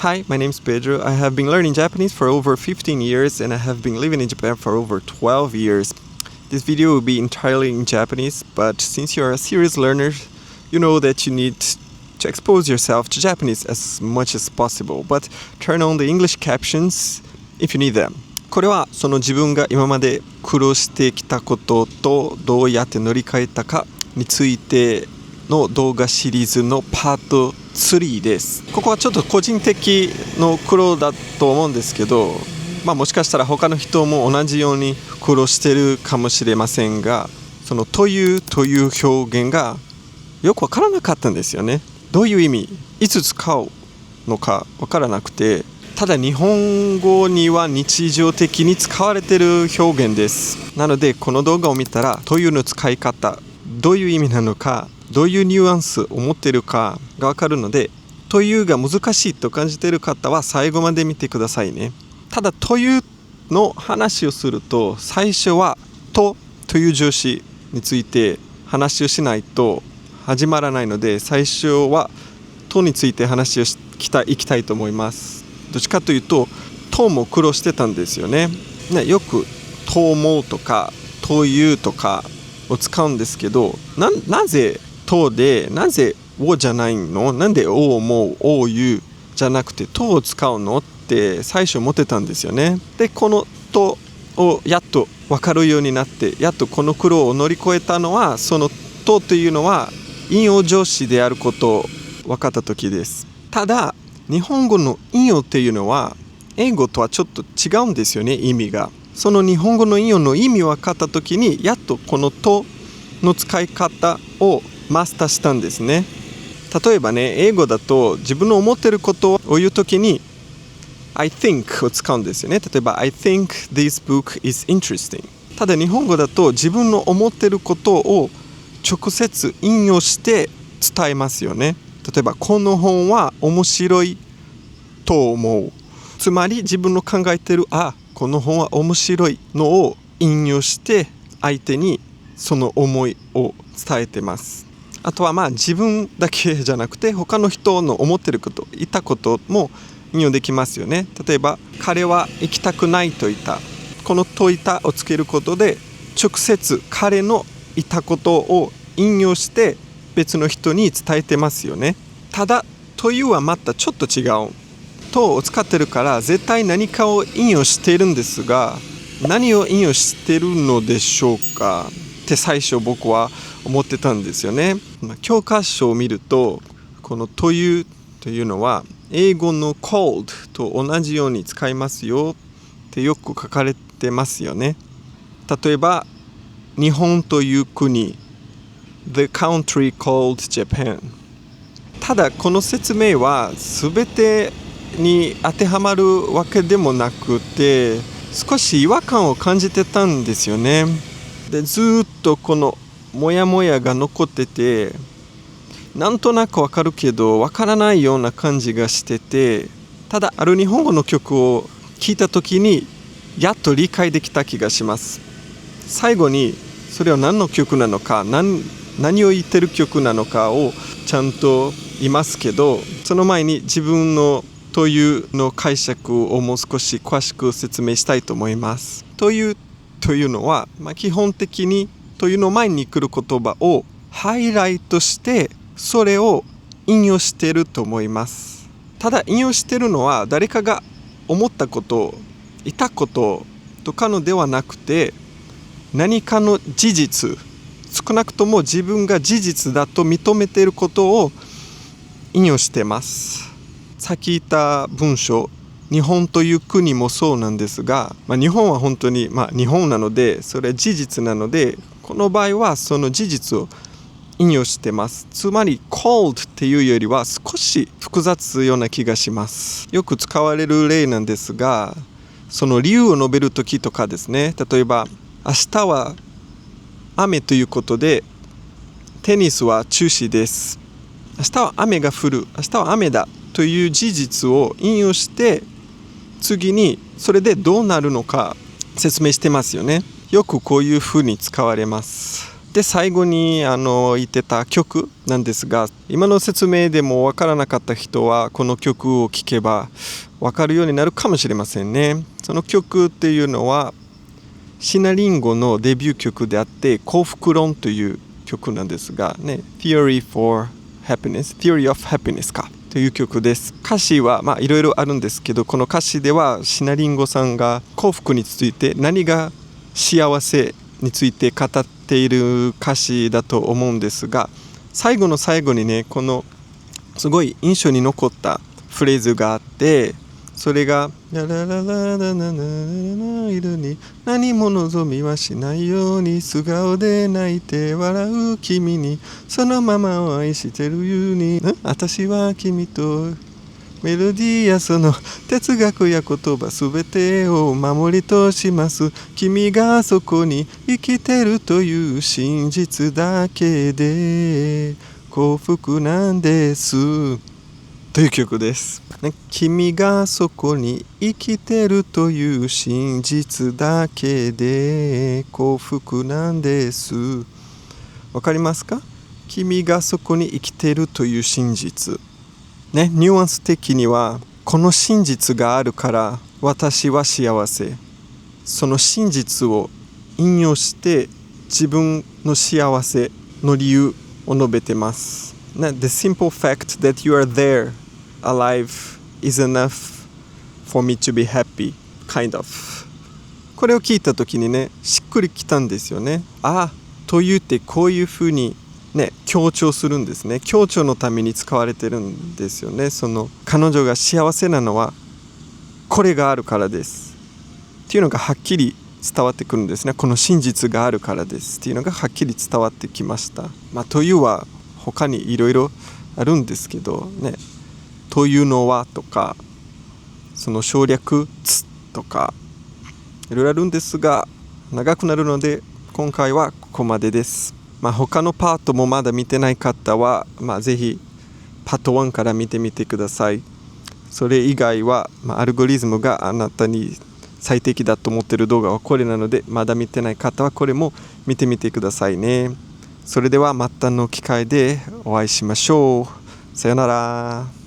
Hi, my name is Pedro. I have been learning Japanese for over 15 years and I have been living in Japan for over 12 years. This video will be entirely in Japanese, but since you are a serious learner, you know that you need to expose yourself to Japanese as much as possible, but turn on the English captions if you need them. これはその自分が今まで苦労してきたこととどうやって乗り換えたかについての動画シリーズのパート3です。ここはちょっと個人的の苦労だと思うんですけど、もしかしたら他の人も同じように苦労してるかもしれませんが、そのという表現がよくわからなかったんですよね。どういう意味、いつ使うのかわからなくて、ただ日本語には日常的に使われている表現です。なのでこの動画を見たらというの使い方、どういう意味なのか、どういうニュアンスを持っているかがわかるので、というが難しいと感じている方は最後まで見てくださいね。ただというの話をすると、最初はという助詞について話をしないと始まらないので、最初はとについて話をいきたいと思います。どっちかというととも苦労してたんですよね。よくと思うとかというとかを使うんですけど、なぜとでなぜをじゃないの、なんでを思うを言うじゃなくてとを使うのって最初思ってたんですよね。でこのとをやっと分かるようになって、やっとこの苦労を乗り越えたのは、そのとというのは引用助詞であることを分かった時です。ただ日本語の引用っていうのは英語とはちょっと違うんですよね、意味が。その日本語の引用の意味を分かった時に、やっとこのとの使い方をマスターしたんですね。例えばね、英語だと自分の思っていることを言うときに I think を使うんですよね。例えば I think this book is interesting。 ただ日本語だと自分の思っていることを直接引用して伝えますよね。例えばこの本は面白いと思う。つまり自分の考えているこの本は面白いのを引用して相手にその思いを伝えてます。あとは自分だけじゃなくて他の人の思っていること、言ったことも引用できますよね。例えば彼は行きたくないと言った。このといたをつけることで直接彼の言ったことを引用して別の人に伝えてますよね。ただというはまたちょっと違う。とを使ってるから絶対何かを引用しているんですが、何を引用しているのでしょうかって最初僕は思ってたんですよね。教科書を見るとこのというのは英語の cold と同じように使いますよってよく書かれてますよね。例えば日本という国 The country called Japan。 ただこの説明は全てに当てはまるわけでもなくて、少し違和感を感じてたんですよね。でずっとこのモヤモヤが残ってて、なんとなくわかるけどわからないような感じがしてて、ただある日本語の曲を聴いた時にやっと理解できた気がします。最後にそれは何の曲なのか、何を言ってる曲なのかをちゃんと言いますけど、その前に自分のというの解釈をもう少し詳しく説明したいと思います。というのは、基本的にというの前に来る言葉をハイライトしてそれを引用していると思います。ただ引用しているのは誰かが思ったこと、いたこととかのではなくて、何かの事実、少なくとも自分が事実だと認めていることを引用しています。さっき言った文章、日本という国もそうなんですが、日本は本当に、日本なのでそれは事実なので、この場合はその事実を引用してます。つまり cold っていうよりは少し複雑ような気がします。よく使われる例なんですが、その理由を述べるときとかですね。例えば明日は雨ということでテニスは中止です。明日は雨が降る、明日は雨だという事実を引用して次にそれでどうなるのか説明してますよね。よくこういうふうに使われます。で最後に言ってた曲なんですが、今の説明でもわからなかった人はこの曲を聴けばわかるようになるかもしれませんね。その曲っていうのはシナリンゴのデビュー曲であって幸福論という曲なんですがね、Theory of Happiness かという曲です。歌詞はいろいろあるんですけど、この歌詞ではシナリンゴさんが幸福について、何が幸せについて語っている歌詞だと思うんですが、最後の最後にね、このすごい印象に残ったフレーズがあって、それがララララララララ色に何も望みはしないように、素顔で泣いて笑う君にそのままを愛してるように、私は君とメロディーやその哲学や言葉すべてを守りとします。君がそこに生きてるという真実だけで幸福なんですという曲です、ね、君がそこに生きてるという真実だけで幸福なんです。わかりますか？君がそこに生きてるという真実ね、ニュアンス的にはこの真実があるから私は幸せ、その真実を引用して自分の幸せの理由を述べてます、ね、The simple fact that you are there alive is enough for me to be happy kind of。 これを聞いた時にね、しっくりきたんですよね。というってこういうふうにね、強調するんですね。強調のために使われてるんですよね。その彼女が幸せなのはこれがあるからですっていうのがはっきり伝わってくるんですね。この真実があるからですっていうのがはっきり伝わってきました。というは他にいろいろあるんですけどね、というのはとかその省略つとかいろいろあるんですが、長くなるので今回はここまでです。他のパートもまだ見てない方は、ぜひパート1から見てみてください。それ以外は、アルゴリズムがあなたに最適だと思っている動画はこれなので、まだ見てない方はこれも見てみてくださいね。それではまたの機会でお会いしましょう。さよなら。